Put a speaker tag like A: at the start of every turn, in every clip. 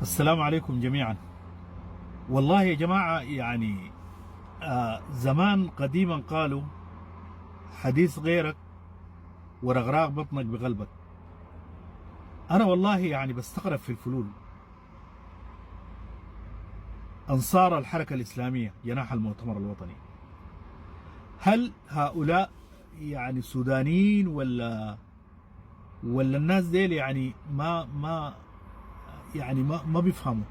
A: السلام عليكم جميعا. والله يا جماعة يعني زمان قديما قالوا حديث غيرك ورغراغ بطنك بقلبك. أنا والله يعني بستغرب في الفلول. أنصار الحركة الإسلامية جناح المؤتمر الوطني، هل هؤلاء يعني سودانيين ولا الناس ديل يعني ما بيفهموا؟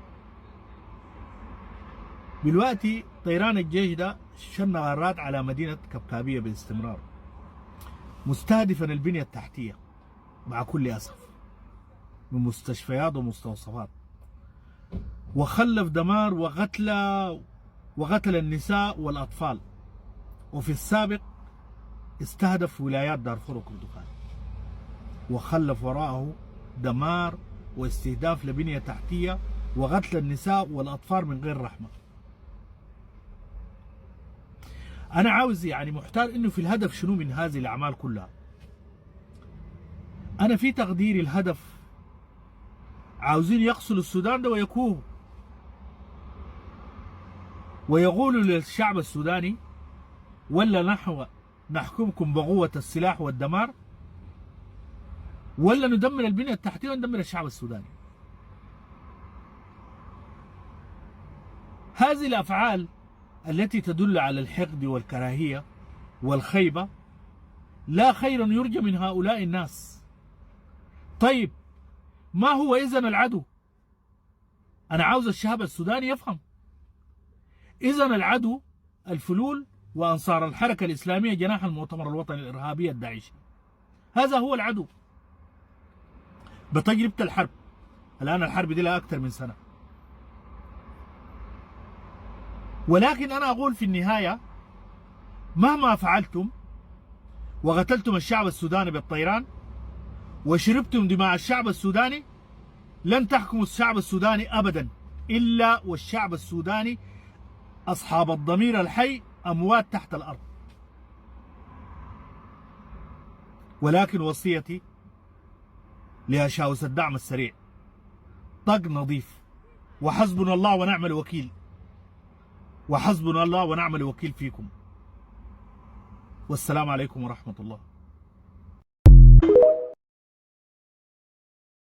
A: دلوقتي طيران الجيش ده شن غارات على مدينة كبكابية باستمرار، مستهدفا البنية التحتية مع كل أسف من مستشفيات ومستوصفات، وخلف دمار وقتل النساء والأطفال. وفي السابق استهدف ولايات دارفور وكردفان، وخلف وراءه دمار واستهداف لبنية تحتية وقتل النساء والأطفال من غير رحمة. أنا عاوز يعني محتار إنه في الهدف شنو من هذه الأعمال كلها. أنا في تقديري الهدف عاوزين يقصلوا السودان ده ويكوه، ويقولوا للشعب السوداني ولا نحن نحكمكم بقوة السلاح والدمار، ولا ندمر البنية التحتية وندمر الشعب السوداني. هذه الأفعال التي تدل على الحقد والكراهية والخيبة لا خير يرجى من هؤلاء الناس. طيب ما هو إذن العدو؟ أنا عاوز الشعب السوداني يفهم. إذن العدو الفلول وأنصار الحركة الإسلامية جناح المؤتمر الوطني الإرهابي الداعشي، هذا هو العدو بتجربة الحرب. الآن الحرب دي لها أكثر من سنة، ولكن أنا أقول في النهاية مهما فعلتم وقتلتم الشعب السوداني بالطيران وشربتم دماء الشعب السوداني، لن تحكموا الشعب السوداني أبدا إلا والشعب السوداني أصحاب الضمير الحي أموات تحت الأرض. ولكن وصيتي لهشاوس الدعم السريع، طق نظيف، وحسبنا الله ونعم الوكيل، وحسبنا الله ونعم الوكيل فيكم. والسلام عليكم ورحمة الله.